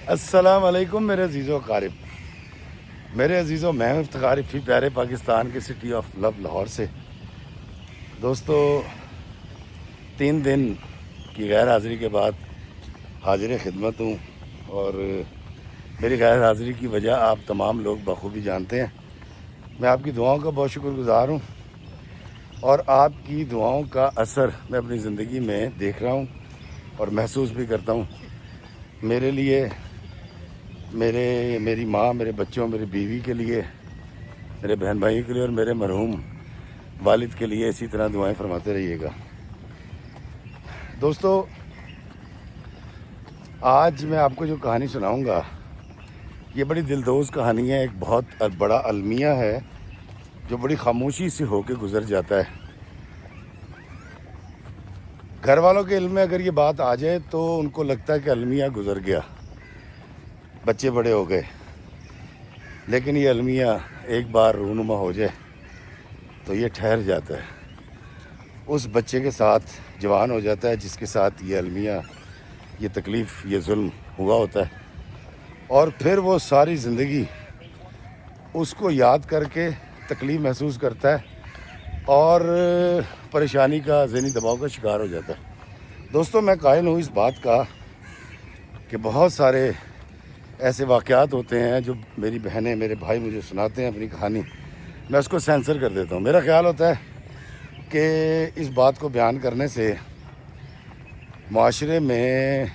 السلام علیکم میرے عزیزو اقارب، میرے عزیزو، میں افتخار فی پیارے پاکستان کے سٹی آف لو لاہور سے۔ دوستو، 3 دن کی غیر حاضری کے بعد حاضر خدمت ہوں، اور میری غیر حاضری کی وجہ آپ تمام لوگ بخوبی جانتے ہیں۔ میں آپ کی دعاؤں کا بہت شکر گزار ہوں، اور آپ کی دعاؤں کا اثر میں اپنی زندگی میں دیکھ رہا ہوں اور محسوس بھی کرتا ہوں۔ میرے لیے، میری ماں، میرے بچوں، میری بیوی کے لیے، میرے بہن بھائیوں کے لیے، اور میرے مرحوم والد کے لیے اسی طرح دعائیں فرماتے رہیے گا۔ دوستو، آج میں آپ کو جو کہانی سناؤں گا یہ بڑی دلدوز کہانی ہے، ایک بہت بڑا المیہ ہے جو بڑی خاموشی سے ہو کے گزر جاتا ہے۔ گھر والوں کے علم میں اگر یہ بات آ جائے تو ان کو لگتا ہے کہ المیہ گزر گیا، بچے بڑے ہو گئے، لیکن یہ المیہ ایک بار رونما ہو جائے تو یہ ٹھہر جاتا ہے، اس بچے کے ساتھ جوان ہو جاتا ہے جس کے ساتھ یہ المیہ، یہ تکلیف، یہ ظلم ہوا ہوتا ہے، اور پھر وہ ساری زندگی اس کو یاد کر کے تکلیف محسوس کرتا ہے اور پریشانی کا، ذہنی دباؤ کا شکار ہو جاتا ہے۔ دوستو، میں قائل ہوں اس بات کا کہ بہت سارے ایسے واقعات ہوتے ہیں جو میری بہنیں، میرے بھائی مجھے سناتے ہیں اپنی کہانی، میں اس کو سینسر کر دیتا ہوں۔ میرا خیال ہوتا ہے کہ اس بات کو بیان کرنے سے معاشرے میں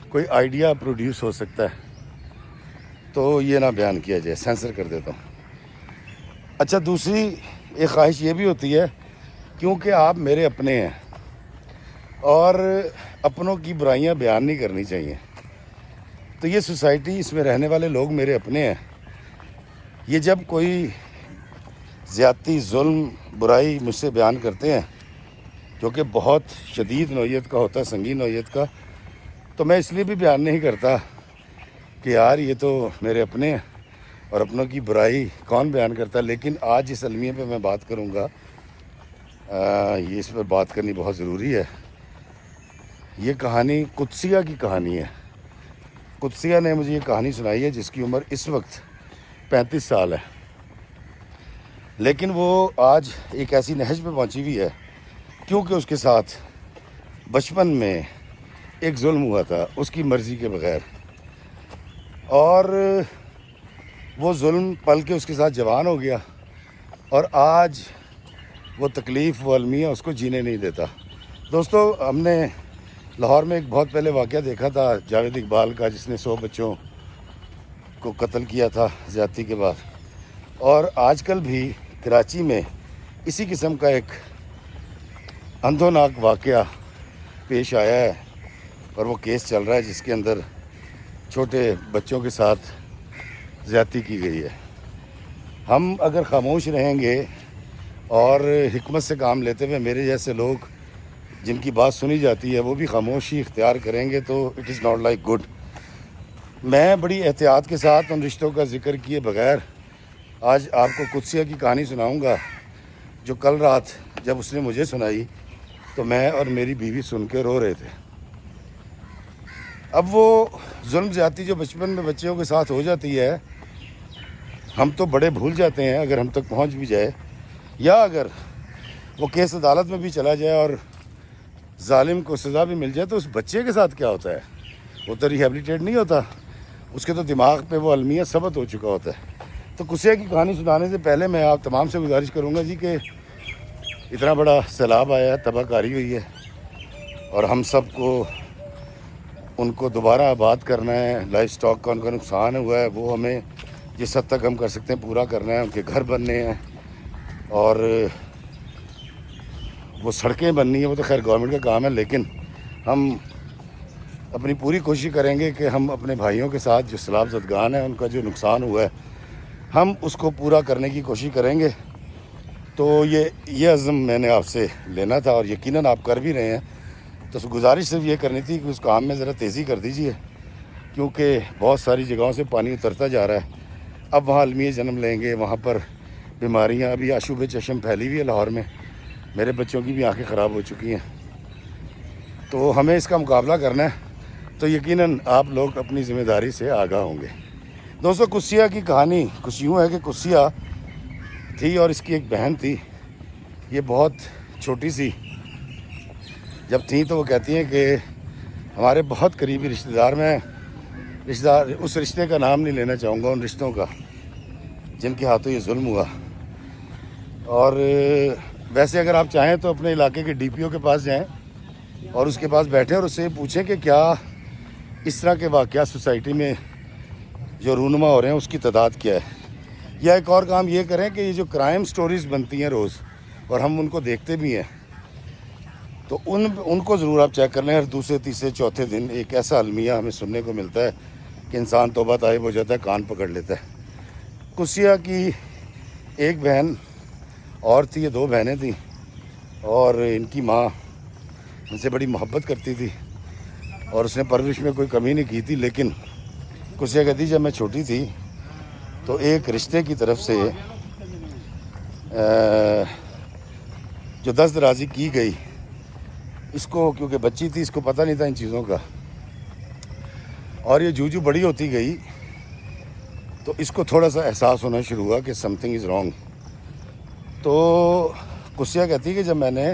کوئی آئیڈیا پروڈیوس ہو سکتا ہے، تو یہ نہ بیان کیا جائے، سینسر کر دیتا ہوں۔ اچھا، دوسری ایک خواہش یہ بھی ہوتی ہے، کیونکہ آپ میرے اپنے ہیں اور اپنوں کی برائیاں بیان نہیں کرنی چاہیے، تو یہ سوسائٹی، اس میں رہنے والے لوگ میرے اپنے ہیں، یہ جب کوئی زیادتی، ظلم، برائی مجھ سے بیان کرتے ہیں جو کہ بہت شدید نوعیت کا ہوتا ہے، سنگین نوعیت کا، تو میں اس لیے بھی بیان نہیں کرتا کہ یار یہ تو میرے اپنے ہیں اور اپنوں کی برائی کون بیان کرتا ہے۔ لیکن آج اس المیہ پہ میں بات کروں گا، یہ اس پر بات کرنی بہت ضروری ہے۔ یہ کہانی قدسیہ کی کہانی ہے۔ قدسیہ نے مجھے یہ کہانی سنائی ہے جس کی عمر اس وقت 35 سال ہے، لیکن وہ آج ایک ایسی نہج پہ پہنچی ہوئی ہے کیونکہ اس کے ساتھ بچپن میں ایک ظلم ہوا تھا اس کی مرضی کے بغیر، اور وہ ظلم پل کے اس کے ساتھ جوان ہو گیا، اور آج وہ تکلیف، وہ المیہ اس کو جینے نہیں دیتا۔ دوستو، ہم نے لاہور میں ایک بہت پہلے واقعہ دیکھا تھا جاوید اقبال کا، جس نے 100 بچوں کو قتل کیا تھا زیادتی کے بعد، اور آج کل بھی کراچی میں اسی قسم کا ایک اندھوناک واقعہ پیش آیا ہے، اور وہ کیس چل رہا ہے جس کے اندر چھوٹے بچوں کے ساتھ زیادتی کی گئی ہے۔ ہم اگر خاموش رہیں گے اور حکمت سے کام لیتے ہوئے میرے جیسے لوگ جن کی بات سنی جاتی ہے وہ بھی خاموشی اختیار کریں گے تو it is not like good. میں بڑی احتیاط کے ساتھ ان رشتوں کا ذکر کیے بغیر آج آپ کو قدسیہ کی کہانی سناؤں گا، جو کل رات جب اس نے مجھے سنائی تو میں اور میری بیوی سن کے رو رہے تھے۔ اب وہ ظلم زیادتی جو بچپن میں بچوں کے ساتھ ہو جاتی ہے، ہم تو بڑے بھول جاتے ہیں اگر ہم تک پہنچ بھی جائے، یا اگر وہ کیس عدالت میں بھی چلا جائے اور ظالم کو سزا بھی مل جائے، تو اس بچے کے ساتھ کیا ہوتا ہے؟ وہ تو ریہیبلیٹیٹ نہیں ہوتا، اس کے تو دماغ پہ وہ المیہ ثبت ہو چکا ہوتا ہے۔ تو قدسیہ کی کہانی سنانے سے پہلے میں آپ تمام سے گزارش کروں گا کہ اتنا بڑا سیلاب آیا ہے، تباہ کاری ہوئی ہے، اور ہم سب کو ان کو دوبارہ آباد کرنا ہے، لائف سٹاک کا ان کا نقصان ہوا ہے وہ ہمیں جس حد تک ہم کر سکتے ہیں پورا کرنا ہے، ان کے گھر بننے ہیں، اور وہ سڑکیں بننی ہیں، وہ تو خیر گورنمنٹ کا کام ہے، لیکن ہم اپنی پوری کوشش کریں گے کہ ہم اپنے بھائیوں کے ساتھ جو سیلاب زدگان ہیں ان کا جو نقصان ہوا ہے ہم اس کو پورا کرنے کی کوشش کریں گے۔ تو یہ عزم میں نے آپ سے لینا تھا، اور یقیناً آپ کر بھی رہے ہیں، تو گزارش صرف یہ کرنی تھی کہ اس کام میں ذرا تیزی کر دیجیے، کیونکہ بہت ساری جگہوں سے پانی اترتا جا رہا ہے۔ اب وہاں المیہ جنم لیں گے، وہاں پر بیماریاں، ابھی آشوب چشم پھیلی ہوئی ہے لاہور میں، میرے بچوں کی بھی آنکھیں خراب ہو چکی ہیں، تو ہمیں اس کا مقابلہ کرنا ہے۔ تو یقیناً آپ لوگ اپنی ذمہ داری سے آگاہ ہوں گے۔ دوستو، قصیہ کی کہانی کچھ یوں ہے کہ قصیہ تھی اور اس کی ایک بہن تھی، یہ بہت چھوٹی سی جب تھیں تو وہ کہتی ہیں کہ ہمارے بہت قریبی رشتہ دار، میں اس رشتے کا نام نہیں لینا چاہوں گا، ان رشتوں کا جن کے ہاتھوں یہ ظلم ہوا۔ اور ویسے اگر آپ چاہیں تو اپنے علاقے کے ڈی پی او کے پاس جائیں اور اس کے پاس بیٹھیں اور اس سے پوچھیں کہ کیا اس طرح کے واقعات سوسائٹی میں جو رونما ہو رہے ہیں اس کی تعداد کیا ہے۔ یا ایک اور کام یہ کریں کہ یہ جو کرائم سٹوریز بنتی ہیں روز اور ہم ان کو دیکھتے بھی ہیں، تو ان کو ضرور آپ چیک کر لیں۔ ہر دوسرے تیسرے چوتھے دن ایک ایسا المیہ ہمیں سننے کو ملتا ہے کہ انسان توبہ طائب ہو جاتا ہے، کان پکڑ لیتا ہے۔ قصیہ کی ایک بہن اور تھی، یہ 2 بہنیں تھیں، اور ان کی ماں ان سے بڑی محبت کرتی تھی اور اس نے پرورش میں کوئی کمی نہیں کی تھی۔ لیکن قصیہ کہتی جب میں چھوٹی تھی تو ایک رشتے کی طرف سے جو دست درازی کی گئی، اس کو کیونکہ بچی تھی اس کو پتہ نہیں تھا ان چیزوں کا، اور یہ جو بڑی ہوتی گئی تو اس کو تھوڑا سا احساس ہونا شروع ہوا کہ سم تھنگ از رانگ۔ تو قصیہ کہتی کہ جب میں نے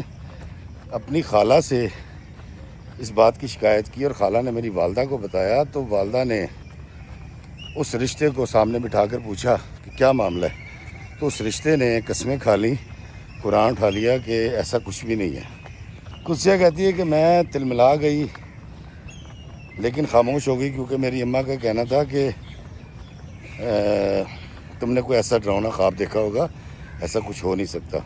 اپنی خالہ سے اس بات کی شکایت کی اور خالہ نے میری والدہ کو بتایا، تو والدہ نے اس رشتے کو سامنے بٹھا کر پوچھا کہ کیا معاملہ ہے، تو اس رشتے نے قسمیں کھا لی، قرآن اٹھا لیا کہ ایسا کچھ بھی نہیں ہے۔ قصیہ کہتی ہے کہ میں تلملا گئی لیکن خاموش ہو گئی، کیونکہ میری اماں کا کہنا تھا کہ تم نے کوئی ایسا ڈراؤنا خواب دیکھا ہوگا، ایسا کچھ ہو نہیں سکتا۔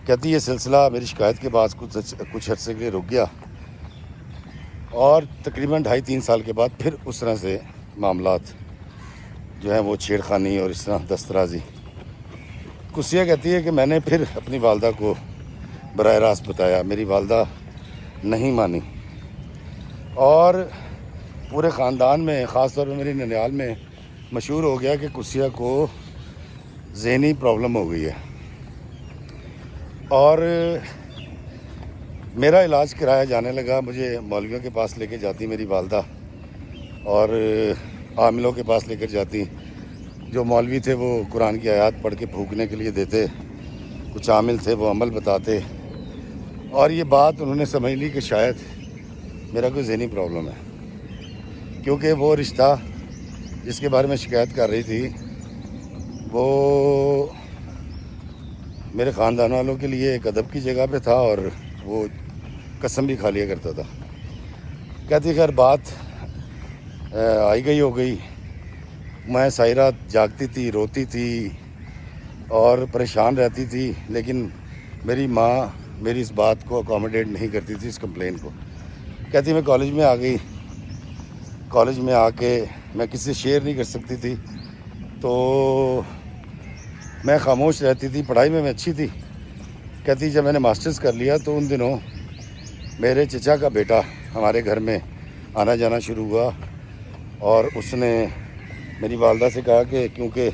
کہتی یہ سلسلہ میری شکایت کے بعد کچھ عرصے کے لیے رک گیا، اور تقریباً 2.5-3 سال کے بعد پھر اس طرح سے معاملات جو ہیں وہ چھیڑ خانی اور اس طرح دسترازی۔ قصیہ کہتی ہے کہ میں نے پھر اپنی والدہ کو براہ راست بتایا، میری والدہ نہیں مانی، اور پورے خاندان میں خاص طور پہ میری ننیال میں مشہور ہو گیا کہ قصیہ کو ذہنی پرابلم ہو گئی ہے، اور میرا علاج کرایا جانے لگا۔ مجھے مولویوں کے پاس لے کے جاتی میری والدہ، اور عاملوں کے پاس لے کر جاتی۔ جو مولوی تھے وہ قرآن کی آیات پڑھ کے پھونکنے کے لیے دیتے، کچھ عامل تھے وہ عمل بتاتے، اور یہ بات انہوں نے سمجھ لی کہ شاید میرا کوئی ذہنی پرابلم ہے، کیونکہ وہ رشتہ جس کے بارے میں شکایت کر رہی تھی وہ میرے خاندان والوں کے لیے ایک ادب کی جگہ پہ تھا، اور وہ قسم بھی کھا لیا کرتا تھا۔ کہتی خیر بات آئی گئی ہو گئی، میں ساری رات جاگتی تھی، روتی تھی اور پریشان رہتی تھی، لیکن میری ماں میری اس بات کو اکوموڈیٹ نہیں کرتی تھی، اس کمپلین کو۔ کہتی میں کالج میں آ گئی، کالج میں آ کے میں کسی سے شیئر نہیں کر سکتی تھی، تو میں خاموش رہتی تھی، پڑھائی میں اچھی تھی۔ کہتی جب میں نے ماسٹرز کر لیا تو ان دنوں میرے چچا کا بیٹا ہمارے گھر میں آنا جانا شروع ہوا، اور اس نے میری والدہ سے کہا کہ کیونکہ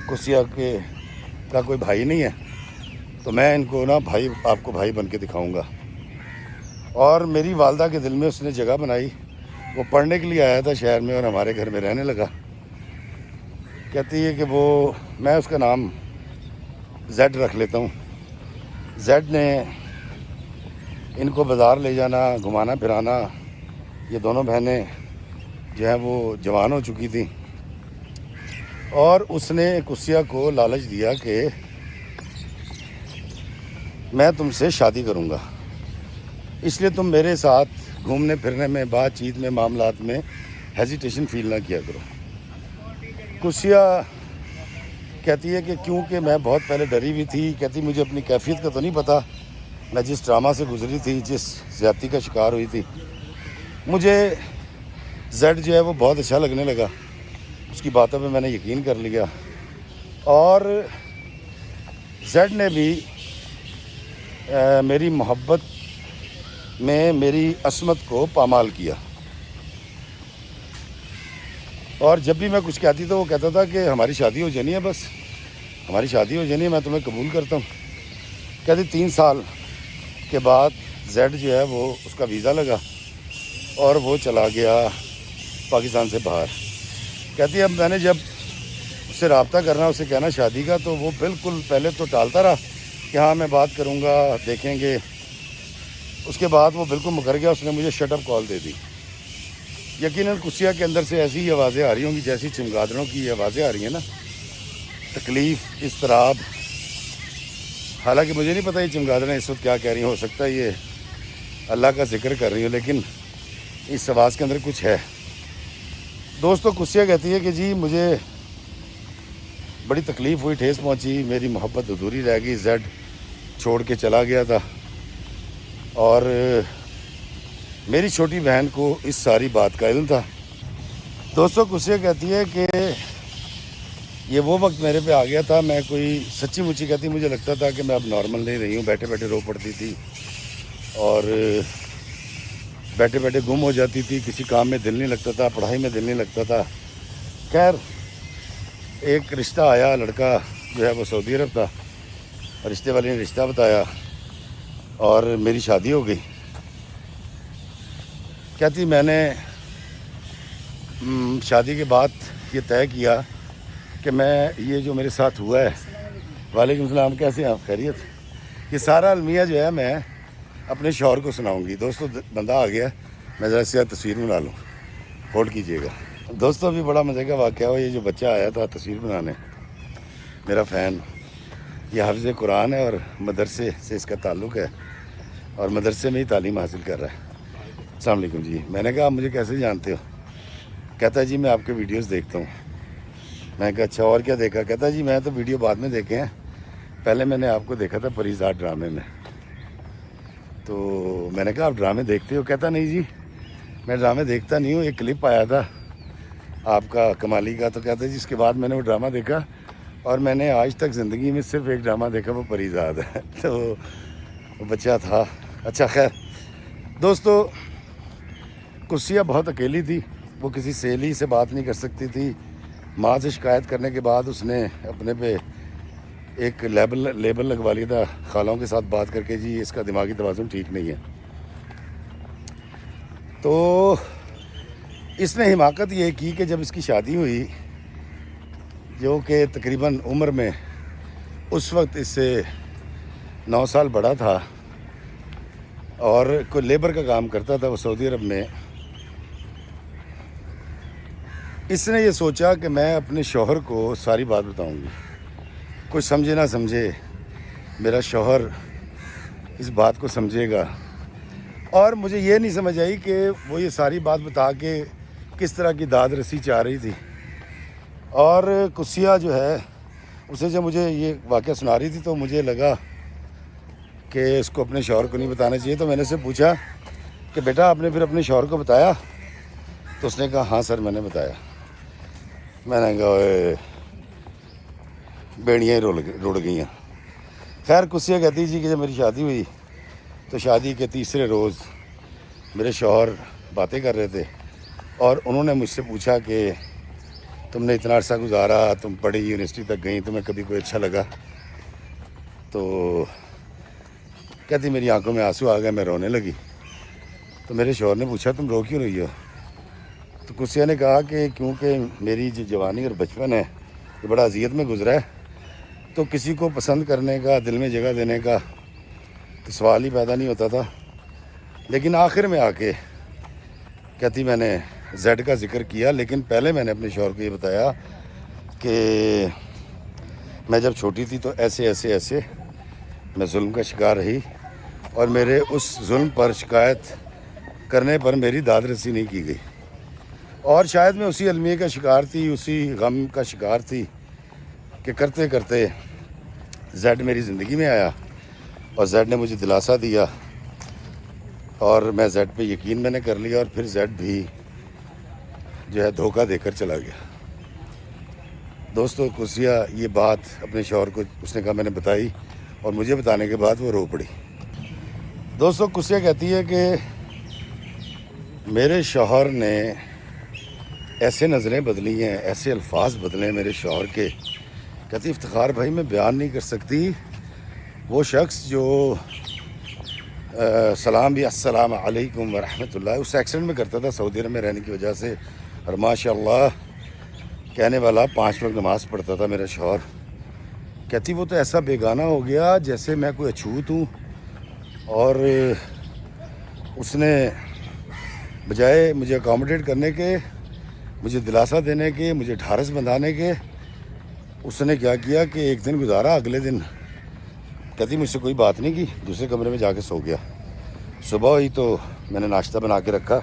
قصیہ کا کوئی بھائی نہیں ہے تو میں ان کو نا بھائی، آپ کو بھائی بن کے دکھاؤں گا۔ اور میری والدہ کے دل میں اس نے جگہ بنائی، وہ پڑھنے کے لیے آیا تھا شہر میں اور ہمارے گھر میں رہنے لگا۔ کہتی ہے کہ وہ میں اس کا نام زیڈ رکھ لیتا ہوں۔ زیڈ نے ان کو بازار لے جانا، گھمانا پھرانا، یہ دونوں بہنیں جو ہیں وہ جوان ہو چکی تھیں، اور اس نے قصیہ کو لالچ دیا کہ میں تم سے شادی کروں گا، اس لیے تم میرے ساتھ گھومنے پھرنے میں، بات چیت میں، معاملات میں ہیزیٹیشن فیل نہ کیا کرو۔ قصیہ کہتی ہے کہ کیونکہ میں بہت پہلے ڈری ہوئی تھی، کہتی مجھے اپنی کیفیت کا تو نہیں پتہ، میں جس ڈرامہ سے گزری تھی، جس زیادتی کا شکار ہوئی تھی، مجھے زیڈ جو ہے وہ بہت اچھا لگنے لگا، اس کی باتوں پہ میں نے یقین کر لیا، اور زیڈ نے بھی میری محبت میں میری عصمت کو پامال کیا، اور جب بھی میں کچھ کہتی تو وہ کہتا تھا کہ ہماری شادی ہو جانی ہے، بس ہماری شادی ہو جانی ہے، میں تمہیں قبول کرتا ہوں۔ کہتی 3 سال کے بعد زیڈ جو ہے وہ اس کا ویزا لگا، اور وہ چلا گیا پاکستان سے باہر. کہتی ہے اب میں نے جب اس سے رابطہ کرنا اسے کہنا شادی کا تو وہ بالکل پہلے تو ٹالتا رہا کہ ہاں میں بات کروں گا دیکھیں گے. اس کے بعد وہ بالکل مکر گیا. اس نے مجھے شٹ اپ کال دے دی. یقیناً قصیہ کے اندر سے ایسی ہی آوازیں آ رہی ہوں گی جیسی چمگادڑوں کی آوازیں آ رہی ہیں نا. تکلیف, اضطراب. حالانکہ مجھے نہیں پتہ یہ چمگادڑیں اس وقت کیا کہہ رہی ہیں. ہو سکتا ہے یہ اللہ کا ذکر کر رہی ہوں, لیکن اس آواز کے اندر کچھ ہے. دوستو قصیہ کہتی ہے کہ جی مجھے بڑی تکلیف ہوئی, ٹھیس پہنچی, میری محبت ادھوری رہ گئی. زیڈ چھوڑ کے چلا گیا تھا اور میری چھوٹی بہن کو اس ساری بات کا علم تھا. دوستو قصیہ کہتی ہے کہ یہ وہ وقت میرے پہ آ گیا تھا. میں کوئی سچی مچی کہتی مجھے لگتا تھا کہ میں اب نارمل نہیں رہی ہوں. بیٹھے بیٹھے رو پڑتی تھی اور بیٹھے بیٹھے گم ہو جاتی تھی. کسی کام میں دل نہیں لگتا تھا, پڑھائی میں دل نہیں لگتا تھا. خیر ایک رشتہ آیا, لڑکا جو ہے وہ سعودی عرب تھا. رشتے والے نے رشتہ بتایا اور میری شادی ہو گئی. کہتی میں نے شادی کے بعد یہ طے کیا کہ میں یہ جو میرے ساتھ ہوا ہے. وعلیکم السلام, کیسے ہیں آپ؟ خیریت. یہ سارا المیہ جو ہے میں اپنے شوہر کو سناؤں گی. دوستو بندہ آ گیا, میں ذرا سے تصویر بنا لوں, ہولڈ کیجئے گا. دوستو ابھی بڑا مزے کا واقعہ ہوا. یہ جو بچہ آیا تھا تصویر بنانے, میرا فین, یہ حافظ قرآن ہے اور مدرسے سے اس کا تعلق ہے اور مدرسے میں ہی تعلیم حاصل کر رہا ہے. السلام علیکم جی. میں نے کہا آپ مجھے کیسے جانتے ہو؟ کہتا ہے جی میں آپ کے ویڈیوز دیکھتا ہوں. میں کہا اچھا اور کیا دیکھا؟ کہتا ہے جی میں تو ویڈیو بعد میں دیکھے ہیں, پہلے میں نے آپ کو دیکھا تھا پریزاد ڈرامے میں. تو میں نے کہا آپ ڈرامے دیکھتے ہو؟ کہتا نہیں جی میں ڈرامے دیکھتا نہیں ہوں, ایک کلپ آیا تھا آپ کا کمالی کا. تو کہتا ہے جی اس کے بعد میں نے وہ ڈرامہ دیکھا اور میں نے آج تک زندگی میں صرف ایک ڈرامہ دیکھا, وہ پریزاد ہے. تو وہ بچہ تھا. اچھا خیر دوستو قصیہ بہت اکیلی تھی. وہ کسی سہیلی سے بات نہیں کر سکتی تھی. ماں سے شکایت کرنے کے بعد اس نے اپنے پہ ایک لیبل لگوا لیا تھا خالوں کے ساتھ بات کر کے, جی اس کا دماغی توازن ٹھیک نہیں ہے. تو اس نے حماقت یہ کی کہ جب اس کی شادی ہوئی, جو کہ تقریباً عمر میں اس وقت اس سے 9 سال بڑا تھا اور کوئی لیبر کا کام کرتا تھا وہ سعودی عرب میں, اس نے یہ سوچا کہ میں اپنے شوہر کو ساری بات بتاؤں گی. کوئی سمجھے نہ سمجھے میرا شوہر اس بات کو سمجھے گا. اور مجھے یہ نہیں سمجھ آئی کہ وہ یہ ساری بات بتا کے کس طرح کی داد رسی چاہ رہی تھی. اور قصیہ جو ہے اسے جب مجھے یہ واقعہ سنا رہی تھی تو مجھے لگا کہ اس کو اپنے شوہر کو نہیں بتانا چاہیے. تو میں نے اسے پوچھا کہ بیٹا آپ نے پھر اپنے شوہر کو بتایا؟ تو اس نے کہا ہاں سر میں نے بتایا. میں نے کہا بیڑیاں رڑ گئی ہیں. خیر قصیہ کہتی جی کہ جب میری شادی ہوئی تو شادی کے تیسرے روز میرے شوہر باتیں کر رہے تھے اور انہوں نے مجھ سے پوچھا کہ تم نے اتنا عرصہ گزارا, تم پڑھی یونیورسٹی تک گئی, تمہیں کبھی کوئی اچھا لگا؟ تو کہتی میری آنکھوں میں آنسو آ گئے, میں رونے لگی. تو میرے شوہر نے پوچھا تم رو کیوں رہی ہو؟ تو قصیہ نے کہا کہ کیونکہ میری جو جوانی اور بچپن ہے یہ بڑا اذیت میں گزرا ہے, تو کسی کو پسند کرنے کا, دل میں جگہ دینے کا تو سوال ہی پیدا نہیں ہوتا تھا. لیکن آخر میں آ کے کہتی میں نے زیڈ کا ذکر کیا, لیکن پہلے میں نے اپنے شوہر کو یہ بتایا کہ میں جب چھوٹی تھی تو ایسے میں ظلم کا شکار رہی اور میرے اس ظلم پر شکایت کرنے پر میری داد رسی نہیں کی گئی. اور شاید میں اسی المیہ کا شکار تھی, اسی غم کا شکار تھی کہ کرتے کرتے زیڈ میری زندگی میں آیا اور زیڈ نے مجھے دلاسا دیا اور میں زیڈ پہ یقین میں نے کر لیا اور پھر زیڈ بھی جو ہے دھوکہ دے کر چلا گیا. دوستو قصیہ یہ بات اپنے شوہر کو اس نے کہا میں نے بتائی اور مجھے بتانے کے بعد وہ رو پڑی. دوستو قصیہ کہتی ہے کہ میرے شوہر نے ایسے نظریں بدلی ہیں, ایسے الفاظ بدلے ہیں میرے شوہر کے. کہتی افتخار بھائی میں بیان نہیں کر سکتی. وہ شخص جو سلام بھی السلام علیکم ورحمۃ اللہ. اس ایکسیڈنٹ میں کرتا تھا سعودی عرب میں رہنے کی وجہ سے, اور ماشاء اللہ کہنے والا 5 وقت نماز پڑھتا تھا میرا شوہر. کہتی وہ تو ایسا بیگانہ ہو گیا جیسے میں کوئی اچھوت ہوں, اور اس نے بجائے مجھے اکاموڈیٹ کرنے کے, مجھے دلاسا دینے کے, مجھے ڈھارس بندھانے کے, اس نے کیا کیا کہ ایک دن گزارا, اگلے دن کہتی مجھ سے کوئی بات نہیں کی, دوسرے کمرے میں جا کے سو گیا. صبح ہوئی تو میں نے ناشتہ بنا کے رکھا,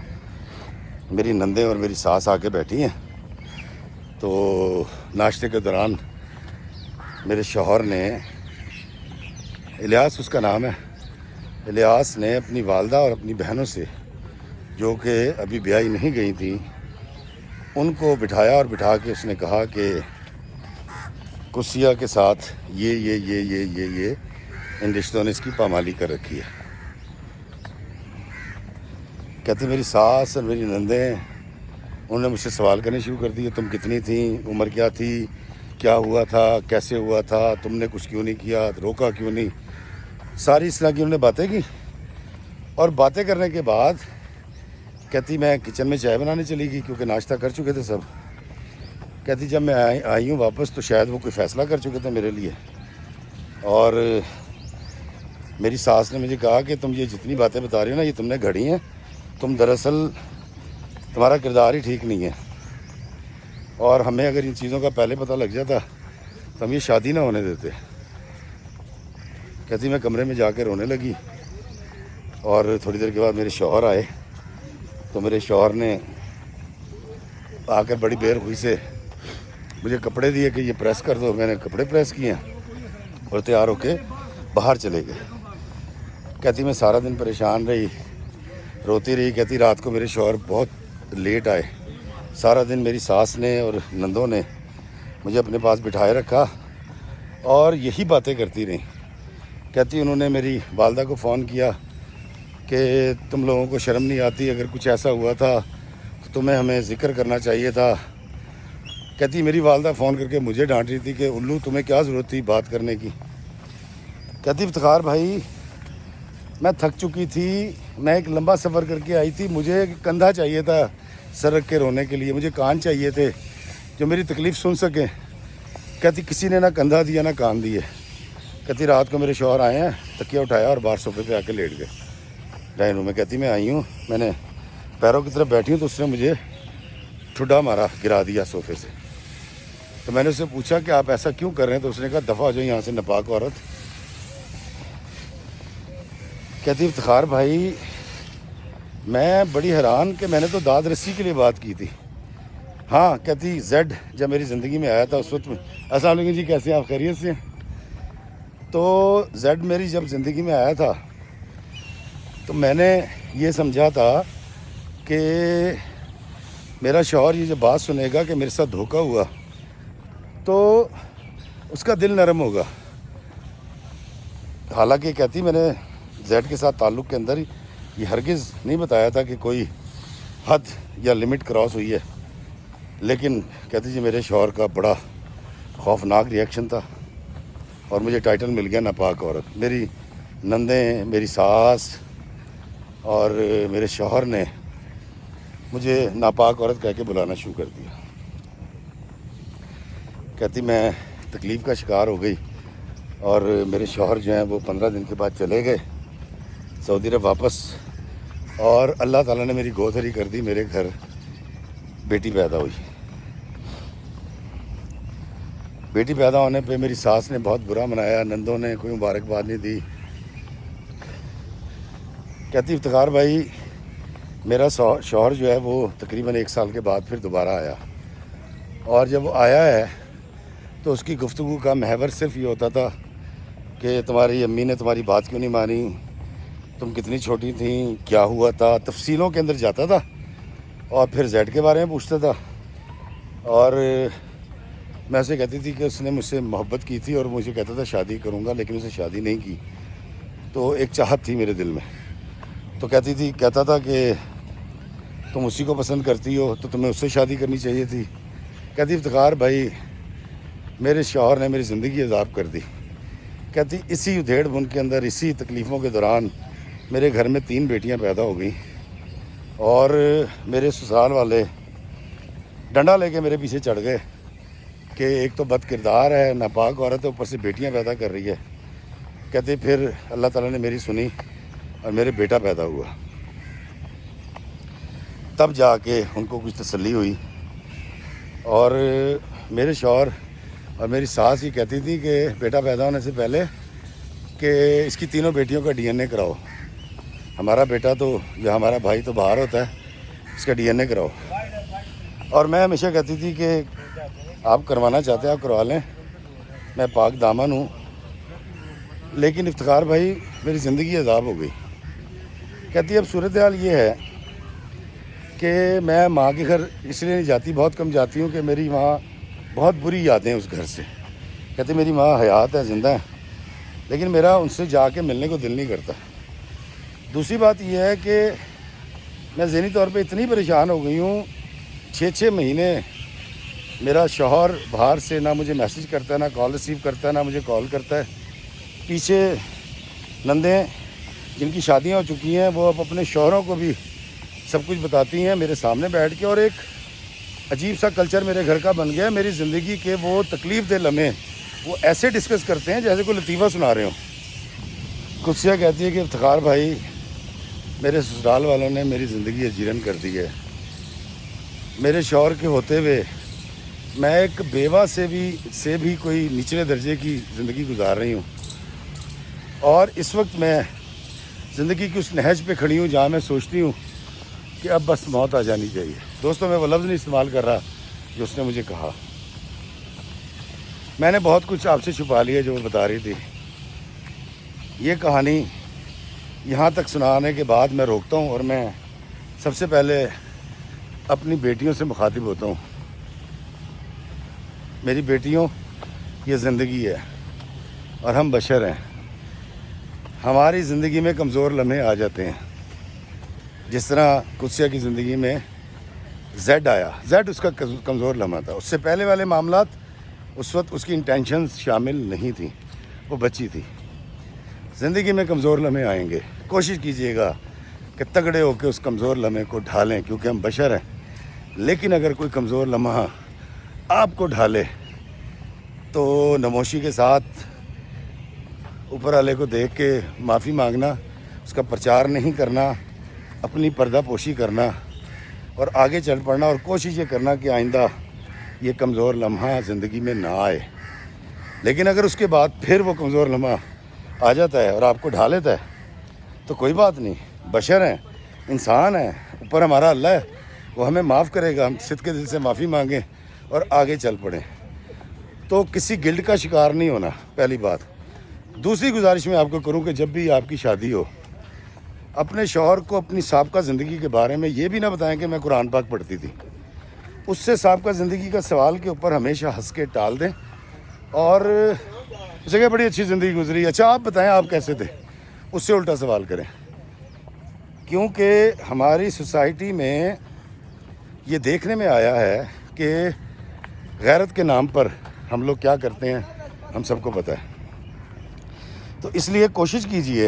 میری نندیں اور میری ساس آ کے بیٹھی ہیں. تو ناشتے کے دوران میرے شوہر نے, الیاس اس کا نام ہے, الیاس نے اپنی والدہ اور اپنی بہنوں سے جو کہ ابھی بیاہی نہیں گئی تھیں ان کو بٹھایا, اور بٹھا کے اس نے کہا کہ کسیا کے ساتھ یہ ان رشتوں نے اس کی پامالی کر رکھی ہے. کہتی میری ساس اور میری نندیں انہوں نے مجھ سے سوال کرنے شروع کر دیے, تم کتنی تھیں, عمر کیا تھی, کیا ہوا تھا, کیسے ہوا تھا, تم نے کچھ کیوں نہیں کیا, روکا کیوں نہیں, ساری اس طرح کی انہوں نے باتیں کی. اور باتیں کرنے کے بعد کہتی میں کچن میں چائے بنانے چلی گئی کیونکہ ناشتہ کر چکے تھے سب. کہتی جب میں آئی ہوں واپس تو شاید وہ کوئی فیصلہ کر چکے تھے میرے لیے, اور میری ساس نے مجھے کہا کہ تم یہ جتنی باتیں بتا رہی ہو نا یہ تم نے گھڑی ہیں, تم دراصل تمہارا کردار ہی ٹھیک نہیں ہے, اور ہمیں اگر ان چیزوں کا پہلے پتہ لگ جاتا تو ہم یہ شادی نہ ہونے دیتے. کہتی میں کمرے میں جا کے رونے لگی, اور تھوڑی دیر کے بعد میرے شوہر آئے. تو میرے شوہر نے آ کر بڑی بیر ہوئی سے مجھے کپڑے دیے کہ یہ پریس کر دو. میں نے کپڑے پریس کیے اور تیار ہو کے باہر چلے گئے. کہتی میں سارا دن پریشان رہی, روتی رہی. کہتی رات کو میرے شوہر بہت لیٹ آئے, سارا دن میری ساس نے اور نندوں نے مجھے اپنے پاس بٹھائے رکھا اور یہی باتیں کرتی رہیں. کہتی انہوں نے میری والدہ کو فون کیا کہ تم لوگوں کو شرم نہیں آتی, اگر کچھ ایسا ہوا تھا تو تمہیں ہمیں ذکر کرنا چاہیے تھا. کہتی میری والدہ فون کر کے مجھے ڈانٹ رہی تھی کہ الو تمہیں کیا ضرورت تھی بات کرنے کی. کہتی افتخار بھائی میں تھک چکی تھی, میں ایک لمبا سفر کر کے آئی تھی, مجھے کندھا چاہیے تھا سر رکھ کے رونے کے لیے, مجھے کان چاہیے تھے جو میری تکلیف سن سکیں. کہتی کسی نے نہ کندھا دیا نہ کان دیے. کہتی رات کو میرے شوہر آئے ہیں, تکیہ اٹھایا اور باہر صوفے پہ آ کے لیٹ گئے ڈائننگ روم میں. کہتی میں آئی ہوں, میں نے پیروں کی طرف بیٹھی ہوں تو اس نے مجھے ٹھڈا مارا, گرا دیا صوفے سے. تو میں نے اس سے پوچھا کہ آپ ایسا کیوں کر رہے ہیں, تو اس نے کہا دفعہ ہو جائے یہاں سے ناپاک عورت. کہتی افتخار بھائی میں بڑی حیران کہ میں نے تو داد رسی کے لیے بات کی تھی. ہاں کہتی زیڈ جب میری زندگی میں آیا تھا اس وقت میں, السلام علیکم جی کیسے ہیں آپ, خیریت سے ہیں. تو زیڈ میری جب زندگی میں آیا تھا تو میں نے یہ سمجھا تھا کہ میرا شوہر یہ جب بات سنے گا کہ میرے ساتھ دھوکہ ہوا تو اس کا دل نرم ہوگا. حالانکہ کہتی میں نے زیڈ کے ساتھ تعلق کے اندر یہ ہرگز نہیں بتایا تھا کہ کوئی حد یا لمٹ کراس ہوئی ہے, لیکن کہتی جی میرے شوہر کا بڑا خوفناک ری ایکشن تھا اور مجھے ٹائٹل مل گیا ناپاک عورت. میری نندیں, میری ساس اور میرے شوہر نے مجھے ناپاک عورت کہہ کے بلانا شروع کر دیا. کہتی میں تکلیف کا شکار ہو گئی, اور میرے شوہر جو ہیں وہ 15 دن کے بعد چلے گئے سعودی عرب واپس, اور اللہ تعالیٰ نے میری گود ہری کر دی. میرے گھر بیٹی پیدا ہوئی. بیٹی پیدا ہونے پہ میری ساس نے بہت برا منایا, نندوں نے کوئی مبارکباد نہیں دی. کہتی افتخار بھائی میرا شوہر جو ہے وہ تقریباً 1 سال کے بعد پھر دوبارہ آیا, اور جب وہ آیا ہے تو اس کی گفتگو کا محور صرف یہ ہوتا تھا کہ تمہاری امی نے تمہاری بات کیوں نہیں مانی, تم کتنی چھوٹی تھیں, کیا ہوا تھا, تفصیلوں کے اندر جاتا تھا. اور پھر زیڈ کے بارے میں پوچھتا تھا, اور میں اسے کہتی تھی کہ اس نے مجھ سے محبت کی تھی اور مجھے کہتا تھا شادی کروں گا, لیکن اسے شادی نہیں کی. تو ایک چاہت تھی میرے دل میں. تو کہتا تھا کہ تم اسی کو پسند کرتی ہو تو تمہیں اس سے شادی کرنی چاہیے تھی. کہتی افتخار بھائی میرے شوہر نے میری زندگی عذاب کر دی. کہتی اسی ادھیڑ بن کے اندر, اسی تکلیفوں کے دوران میرے گھر میں 3 بیٹیاں پیدا ہو گئیں اور میرے سسرال والے ڈنڈا لے کے میرے پیچھے چڑھ گئے کہ ایک تو بد کردار ہے، ناپاک عورت ہے، اوپر سے بیٹیاں پیدا کر رہی ہے۔ کہتے پھر اللہ تعالیٰ نے میری سنی اور میرے بیٹا پیدا ہوا، تب جا کے ان کو کچھ تسلی ہوئی۔ اور میرے شوہر اور میری ساس یہ کہتی تھی کہ بیٹا پیدا ہونے سے پہلے کہ اس کی تینوں بیٹیوں کا ڈی این اے کراؤ، ہمارا بیٹا تو یا ہمارا بھائی تو باہر ہوتا ہے، اس کا ڈی این اے کراؤ۔ اور میں ہمیشہ کہتی تھی کہ آپ کروانا چاہتے ہیں آپ کروا لیں، میں پاک دامن ہوں۔ لیکن افتخار بھائی میری زندگی عذاب ہو گئی۔ کہتی اب صورتحال یہ ہے کہ میں ماں کے گھر اس لیے نہیں جاتی، بہت کم جاتی ہوں کہ میری ماں بہت بری یادیں اس گھر سے۔ کہتے میری ماں حیات ہے، زندہ ہے، لیکن میرا ان سے جا کے ملنے کو دل نہیں کرتا۔ دوسری بات یہ ہے کہ میں ذہنی طور پہ اتنی پریشان ہو گئی ہوں، 6 مہینے میرا شوہر باہر سے نہ مجھے میسیج کرتا ہے، نہ کال ریسیو کرتا ہے، نہ مجھے کال کرتا ہے۔ پیچھے نندیں جن کی شادیاں ہو چکی ہیں وہ اب اپنے شوہروں کو بھی سب کچھ بتاتی ہیں میرے سامنے بیٹھ کے، اور ایک عجیب سا کلچر میرے گھر کا بن گیا ہے۔ میری زندگی کے وہ تکلیف دہ لمحے وہ ایسے ڈسکس کرتے ہیں جیسے کوئی لطیفہ سنا رہے ہوں۔ قدسیہ کہتی ہے کہ افتخار بھائی میرے سسرال والوں نے میری زندگی اجیرن کر دی ہے۔ میرے شوہر کے ہوتے ہوئے میں ایک بیوہ سے بھی کوئی نچلے درجے کی زندگی گزار رہی ہوں، اور اس وقت میں زندگی کی اس نہج پہ کھڑی ہوں جہاں میں سوچتی ہوں کہ اب بس موت آ جانی چاہیے۔ دوستوں میں وہ لفظ نہیں استعمال کر رہا جو اس نے مجھے کہا۔ میں نے بہت کچھ آپ سے چھپا لیا جو وہ بتا رہی تھی۔ یہ کہانی یہاں تک سنانے کے بعد میں روکتا ہوں اور میں سب سے پہلے اپنی بیٹیوں سے مخاطب ہوتا ہوں۔ میری بیٹیوں، یہ زندگی ہے اور ہم بشر ہیں، ہماری زندگی میں کمزور لمحے آ جاتے ہیں۔ جس طرح قدسیہ کی زندگی میں زیڈ آیا، زیڈ اس کا کمزور لمحہ تھا۔ اس سے پہلے والے معاملات اس وقت اس کی انٹینشنز شامل نہیں تھیں، وہ بچی تھی۔ زندگی میں کمزور لمحے آئیں گے، کوشش کیجئے گا کہ تگڑے ہو کے اس کمزور لمحے کو ڈھالیں، کیونکہ ہم بشر ہیں۔ لیکن اگر کوئی کمزور لمحہ آپ کو ڈھالے تو نموشی کے ساتھ اوپر والے کو دیکھ کے معافی مانگنا، اس کا پرچار نہیں کرنا، اپنی پردہ پوشی کرنا اور آگے چل پڑنا، اور کوشش یہ کرنا کہ آئندہ یہ کمزور لمحہ زندگی میں نہ آئے۔ لیکن اگر اس کے بعد پھر وہ کمزور لمحہ آ جاتا ہے اور آپ کو ڈھا لیتا ہے تو کوئی بات نہیں، بشر ہیں، انسان ہیں، اوپر ہمارا اللہ ہے، وہ ہمیں معاف کرے گا۔ ہم صدقے دل سے معافی مانگیں اور آگے چل پڑیں، تو کسی گلٹ کا شکار نہیں ہونا، پہلی بات۔ دوسری گزارش میں آپ کو کروں کہ جب بھی آپ کی شادی ہو، اپنے شوہر کو اپنی سابقہ زندگی کے بارے میں یہ بھی نہ بتائیں کہ میں قرآن پاک پڑھتی تھی۔ اس سے سابقہ زندگی کا سوال کے اوپر ہمیشہ ہنس کے ٹال دیں، اور اس جگہ بڑی اچھی زندگی گزری، اچھا آپ بتائیں آپ کیسے تھے، اس سے الٹا سوال کریں۔ کیونکہ ہماری سوسائٹی میں یہ دیکھنے میں آیا ہے کہ غیرت کے نام پر ہم لوگ کیا کرتے ہیں ہم سب کو پتہ ہے۔ تو اس لیے کوشش کیجئے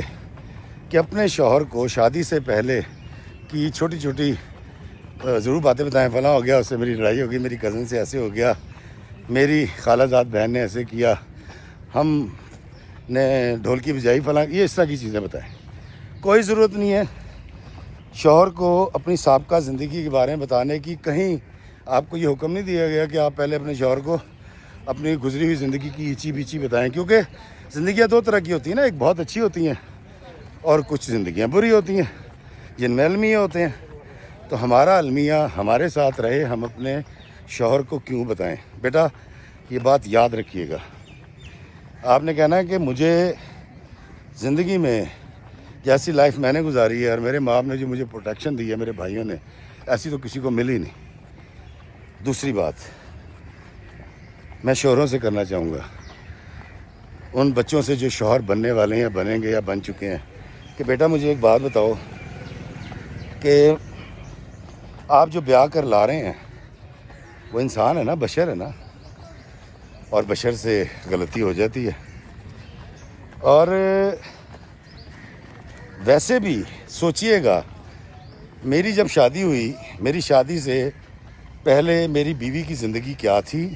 کہ اپنے شوہر کو شادی سے پہلے کی چھوٹی چھوٹی ضرور باتیں بتائیں، فلاں ہو گیا، اس سے میری لڑائی ہو گئی، میری کزن سے ایسے ہو گیا، میری خالہ زاد بہن نے ایسے کیا، ہم نے ڈھولکی بجائی، فلاں، یہ اس طرح کی چیزیں بتائیں۔ کوئی ضرورت نہیں ہے شوہر کو اپنی سابقہ زندگی کے بارے میں بتانے کی۔ کہیں آپ کو یہ حکم نہیں دیا گیا کہ آپ پہلے اپنے شوہر کو اپنی گزری ہوئی زندگی کی ایچی بیچی بتائیں، کیونکہ زندگیاں 2 طرح کی ہوتی ہیں نا، ایک بہت اچھی ہوتی ہیں اور کچھ زندگیاں بری ہوتی ہیں جن میں المیہ ہوتے ہیں۔ تو ہمارا المیہ ہمارے ساتھ رہے، ہم اپنے شوہر کو کیوں بتائیں؟ بیٹا یہ بات یاد رکھیے گا۔ آپ نے کہنا ہے کہ مجھے زندگی میں جیسی لائف میں نے گزاری ہے اور میرے ماں باپ نے جو مجھے پروٹیکشن دی ہے، میرے بھائیوں نے، ایسی تو کسی کو ملی نہیں۔ دوسری بات میں شوہروں سے کرنا چاہوں گا، ان بچوں سے جو شوہر بننے والے ہیں یا بنیں گے یا بن چکے ہیں، کہ بیٹا مجھے ایک بات بتاؤ کہ آپ جو بیاہ کر لا رہے ہیں وہ انسان ہے نا، بشر ہے نا، اور بشر سے غلطی ہو جاتی ہے، اور ویسے بھی سوچئے گا، میری جب شادی ہوئی، میری شادی سے پہلے میری بیوی کی زندگی کیا تھی،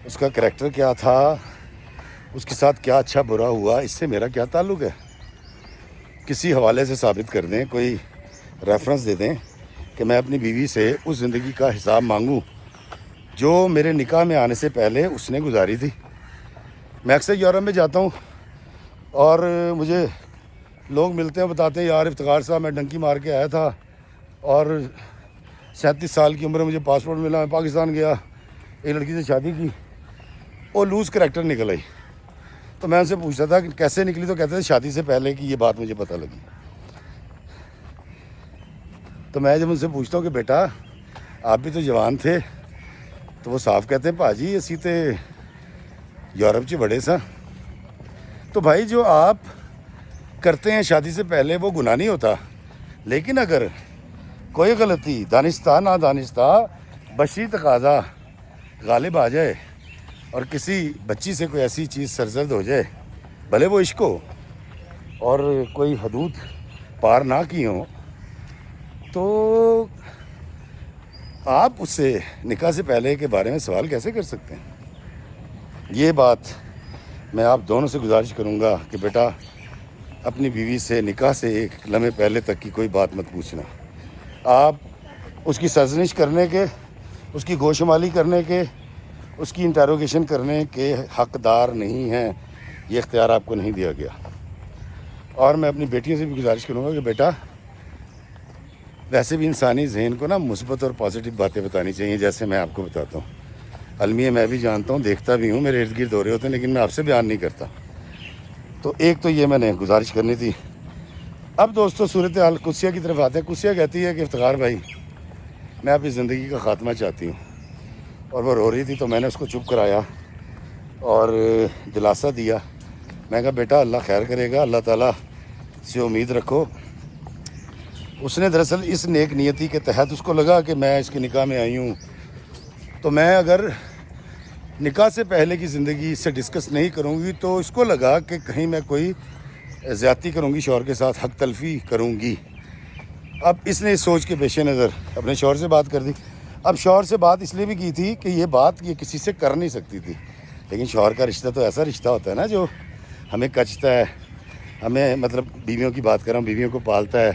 اس کا کریکٹر کیا تھا، اس کے ساتھ کیا اچھا برا ہوا، اس سے میرا کیا تعلق ہے؟ کسی حوالے سے ثابت کر دیں، کوئی ریفرنس دے دیں کہ میں اپنی بیوی سے اس زندگی کا حساب مانگوں جو میرے نکاح میں آنے سے پہلے اس نے گزاری تھی۔ میں اکثر یورپ میں جاتا ہوں اور مجھے لوگ ملتے ہیں، بتاتے ہیں یار افتخار صاحب میں ڈنکی مار کے آیا تھا اور 37 سال کی عمر میں مجھے پاسپورٹ ملا، میں پاکستان گیا، ایک لڑکی سے شادی کی، وہ لوز کریکٹر نکل آئی۔ تو میں ان سے پوچھتا تھا کہ کیسے نکلی، تو کہتے تھے شادی سے پہلے کی یہ بات مجھے پتہ لگی۔ تو میں جب ان سے پوچھتا ہوں کہ بیٹا آپ بھی تو جوان تھے، تو وہ صاف کہتے ہیں پاجی اسی تے یورپ چ بڑے سا۔ تو بھائی جو آپ کرتے ہیں شادی سے پہلے وہ گناہ نہیں ہوتا، لیکن اگر کوئی غلطی دانستہ نادانستہ بشری تقاضا غالب آ جائے اور کسی بچی سے کوئی ایسی چیز سرزد ہو جائے، بھلے وہ عشق ہو اور کوئی حدود پار نہ کی ہوں، تو آپ اس سے نکاح سے پہلے کے بارے میں سوال کیسے کر سکتے ہیں؟ یہ بات میں آپ دونوں سے گزارش کروں گا کہ بیٹا اپنی بیوی سے نکاح سے ایک لمحے پہلے تک کی کوئی بات مت پوچھنا۔ آپ اس کی سرزنش کرنے کے، اس کی گوشمالی کرنے کے، اس کی انٹروگیشن کرنے کے حقدار نہیں ہیں، یہ اختیار آپ کو نہیں دیا گیا۔ اور میں اپنی بیٹیوں سے بھی گزارش کروں گا کہ بیٹا ویسے بھی انسانی ذہن کو نا مثبت اور پازیٹیو باتیں بتانی چاہیے، جیسے میں آپ کو بتاتا ہوں۔ المیہ میں بھی جانتا ہوں، دیکھتا بھی ہوں، میرے ارد گرد ہو رہے ہوتے ہیں، لیکن میں آپ سے بیان نہیں کرتا۔ تو ایک تو یہ میں نے گزارش کرنی تھی۔ اب دوستو صورتحال قدسیہ کی طرف آتے ہیں۔ قدسیہ کہتی ہے کہ افتخار بھائی میں اپنی زندگی کا خاتمہ چاہتی ہوں، اور وہ رو رہی تھی تو میں نے اس کو چپ کرایا اور دلاسا دیا۔ میں کہا بیٹا اللہ خیر کرے گا، اللہ تعالیٰ سے امید رکھو۔ اس نے دراصل اس نیک نیتی کے تحت اس کو لگا کہ میں اس کے نکاح میں آئی ہوں، تو میں اگر نکاح سے پہلے کی زندگی اس سے ڈسکس نہیں کروں گی تو اس کو لگا کہ کہیں میں کوئی زیادتی کروں گی، شوہر کے ساتھ حق تلفی کروں گی۔ اب اس نے اس سوچ کے پیش نظر اپنے شوہر سے بات کر دی۔ اب شوہر سے بات اس لیے بھی کی تھی کہ یہ بات یہ کسی سے کر نہیں سکتی تھی، لیکن شوہر کا رشتہ تو ایسا رشتہ ہوتا ہے نا جو ہمیں کچتا ہے، ہمیں مطلب بیویوں کی بات کر رہا ہوں، بیویوں کو پالتا ہے،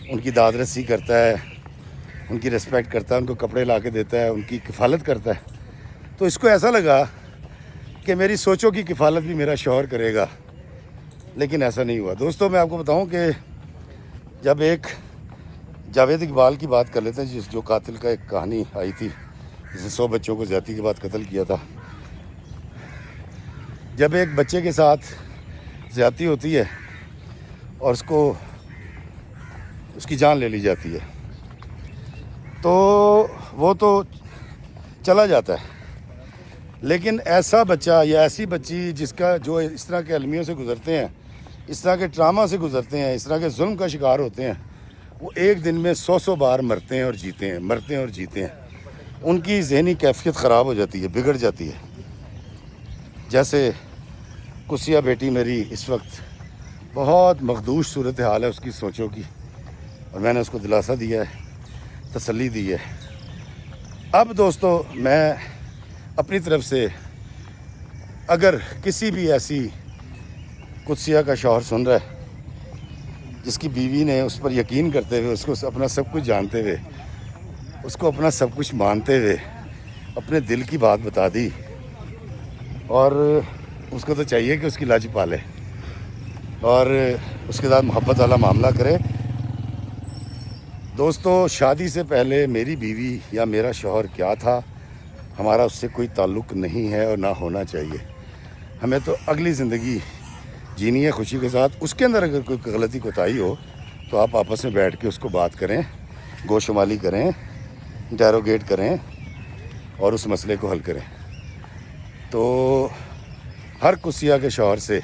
ان کی داد رسی کرتا ہے، ان کی ریسپیکٹ کرتا ہے، ان کو کپڑے لا کے دیتا ہے، ان کی کفالت کرتا ہے۔ تو اس کو ایسا لگا کہ میری سوچوں کی کفالت بھی میرا شوہر کرے گا، لیکن ایسا نہیں ہوا۔ دوستوں میں آپ کو بتاؤں کہ جب ایک جاوید اقبال کی بات کر لیتے ہیں، جو قاتل کا ایک کہانی آئی تھی جس نے 100 بچوں کو زیادتی کے بعد قتل کیا تھا۔ جب ایک بچے کے ساتھ زیادتی ہوتی ہے اور اس کی جان لے لی جاتی ہے تو وہ تو چلا جاتا ہے، لیکن ایسا بچہ یا ایسی بچی جو اس طرح کے المیوں سے گزرتے ہیں، اس طرح کے ٹراما سے گزرتے ہیں، اس طرح کے ظلم کا شکار ہوتے ہیں، وہ ایک دن میں 100 بار مرتے ہیں اور جیتے ہیں۔ ان کی ذہنی کیفیت خراب ہو جاتی ہے، بگڑ جاتی ہے۔ جیسے قدسیہ بیٹی میری اس وقت بہت مخدوش صورتحال ہے اس کی سوچوں کی، اور میں نے اس کو دلاسا دیا ہے، تسلی دی ہے۔ اب دوستو میں اپنی طرف سے اگر کسی بھی ایسی قدسیہ کا شوہر سن رہا ہے جس کی بیوی نے اس پر یقین کرتے ہوئے، اس کو اپنا سب کچھ جانتے ہوئے، اس کو اپنا سب کچھ مانتے ہوئے اپنے دل کی بات بتا دی، اور اس کو تو چاہیے کہ اس کی لاج پالے اور اس کے ساتھ محبت والا معاملہ کرے۔ دوستو شادی سے پہلے میری بیوی یا میرا شوہر کیا تھا، ہمارا اس سے کوئی تعلق نہیں ہے اور نہ ہونا چاہیے۔ ہمیں تو اگلی زندگی جینی ہے خوشی کے ساتھ۔ اس کے اندر اگر کوئی غلطی کوتاہی ہو تو آپ آپس میں بیٹھ کے اس کو بات کریں، گوشمالی کریں، انٹروگیٹ کریں اور اس مسئلے کو حل کریں۔ تو ہر قدسیہ کے شوہر سے،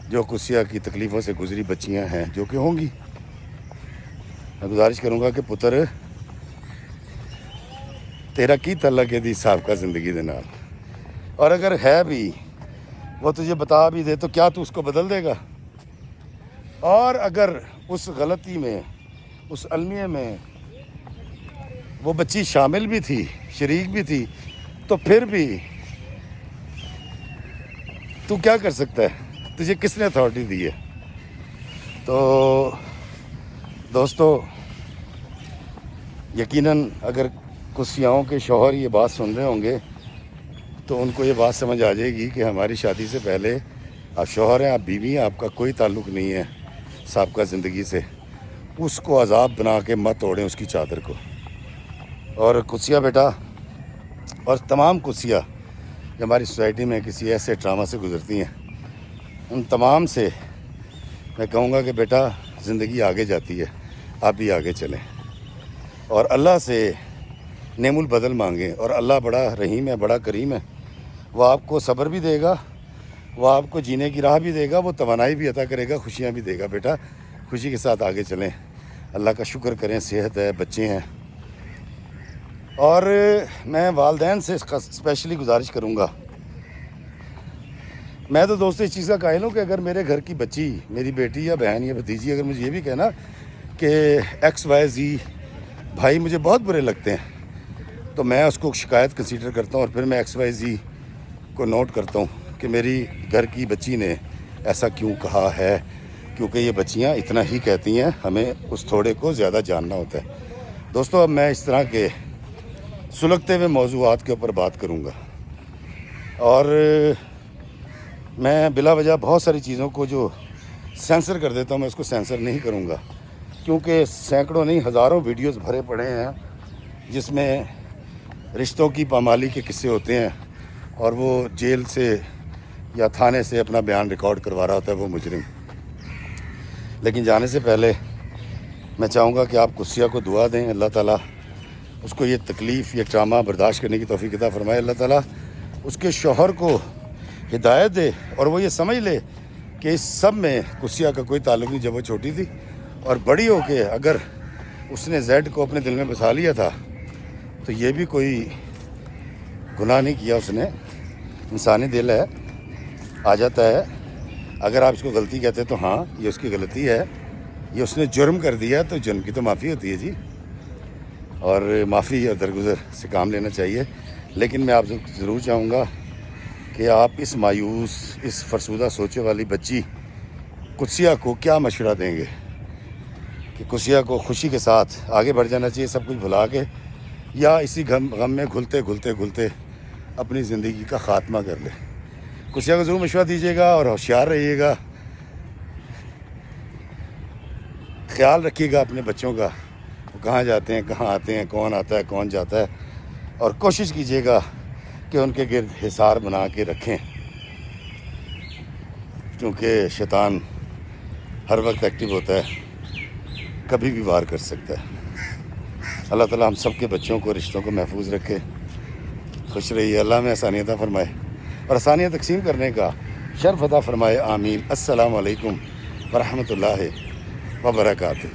جو قدسیہ کی تکلیفوں سے گزری بچیاں ہیں جو کہ ہوں گی، میں گزارش کروں گا کہ پتر تیرا کی تعلق ہے دی سابقہ زندگی دے نال، اور اگر ہے بھی وہ تجھے بتا بھی دے تو کیا تو اس کو بدل دے گا؟ اور اگر اس غلطی میں، اس المیہ میں وہ بچی شامل بھی تھی، شریک بھی تھی، تو پھر بھی تو کیا کر سکتا ہے؟ تجھے کس نے اتھارٹی دی ہے؟ تو دوستو، یقیناً اگر کسیاؤں کے شوہر یہ بات سن رہے ہوں گے تو ان کو یہ بات سمجھ آ جائے گی کہ ہماری شادی سے پہلے آپ شوہر ہیں، آپ بیوی ہیں، آپ کا کوئی تعلق نہیں ہے سابقہ زندگی سے. اس کو عذاب بنا کے مت توڑیں اس کی چادر کو. اور کسیا بیٹا، اور تمام کسیا جو ہماری سوسائٹی میں کسی ایسے ڈرامہ سے گزرتی ہیں، ان تمام سے میں کہوں گا کہ بیٹا زندگی آگے جاتی ہے، آپ بھی آگے چلیں اور اللہ سے نعم البدل مانگیں. اور اللہ بڑا رحیم ہے، بڑا کریم ہے. وہ آپ کو صبر بھی دے گا، وہ آپ کو جینے کی راہ بھی دے گا، وہ توانائی بھی عطا کرے گا، خوشیاں بھی دے گا. بیٹا خوشی کے ساتھ آگے چلیں، اللہ کا شکر کریں، صحت ہے، بچے ہیں. اور میں والدین سے اسپیشلی گزارش کروں گا، میں تو دوستو اس چیز کا قائل ہوں کہ اگر میرے گھر کی بچی، میری بیٹی یا بہن یا بھتیجی اگر مجھے یہ بھی کہنا کہ ایکس وائی زی بھائی مجھے بہت برے لگتے ہیں، تو میں اس کو شکایت کنسیڈر کرتا ہوں اور پھر میں ایکس وائی زی کو نوٹ کرتا ہوں کہ میری گھر کی بچی نے ایسا کیوں کہا ہے، کیونکہ یہ بچیاں اتنا ہی کہتی ہیں، ہمیں اس تھوڑے کو زیادہ جاننا ہوتا ہے. دوستو اب میں اس طرح کے سلگتے ہوئے موضوعات کے اوپر بات کروں گا، اور میں بلا وجہ بہت ساری چیزوں کو جو سینسر کر دیتا ہوں میں اس کو سینسر نہیں کروں گا، کیونکہ سینکڑوں نہیں ہزاروں ویڈیوز بھرے پڑے ہیں جس میں رشتوں کی پامالی کے قصے ہوتے ہیں اور وہ جیل سے یا تھانے سے اپنا بیان ریکارڈ کروا رہا ہوتا ہے وہ مجرم. لیکن جانے سے پہلے میں چاہوں گا کہ آپ کسیا کو دعا دیں، اللہ تعالیٰ اس کو یہ تکلیف، یہ ڈرامہ برداشت کرنے کی توفیق عطا فرمائے. اللہ تعالیٰ اس کے شوہر کو ہدایت دے اور وہ یہ سمجھ لے کہ اس سب میں کسیا کا کوئی تعلق نہیں. جب وہ چھوٹی تھی اور بڑی ہو کے اگر اس نے زیڈ کو اپنے دل میں بسا لیا تھا تو یہ بھی کوئی گناہ نہیں کیا اس نے. انسانی دل ہے، آ جاتا ہے. اگر آپ اس کو غلطی کہتے تو ہاں یہ اس کی غلطی ہے، یہ اس نے جرم کر دیا تو جرم کی تو معافی ہوتی ہے جی، اور معافی اور درگزر سے کام لینا چاہیے. لیکن میں آپ سے ضرور چاہوں گا کہ آپ اس مایوس، اس فرسودہ سوچے والی بچی کسیا کو کیا مشورہ دیں گے کہ کسیا کو خوشی کے ساتھ آگے بڑھ جانا چاہیے سب کچھ بھلا کے، یا اسی غم میں گھلتے اپنی زندگی کا خاتمہ کر لے. کسیا کو ضرور مشورہ دیجیے گا اور ہوشیار رہیے گا، خیال رکھیے گا اپنے بچوں کا، وہ کہاں جاتے ہیں، کہاں آتے ہیں، کون آتا ہے، کون جاتا ہے، اور کوشش کیجیے گا کہ ان کے گرد حصار بنا کے رکھیں، کیونکہ شیطان ہر وقت ایکٹیو ہوتا ہے، کبھی بھی وار کر سکتا ہے. اللہ تعالیٰ ہم سب کے بچوں کو، رشتوں کو محفوظ رکھے. خوش رہیے، اللہ میں آسانیت عطا فرمائے اور آسانیاں تقسیم کرنے کا شرف عطا فرمائے. آمین. السلام علیکم ورحمۃ اللہ وبرکاتہ.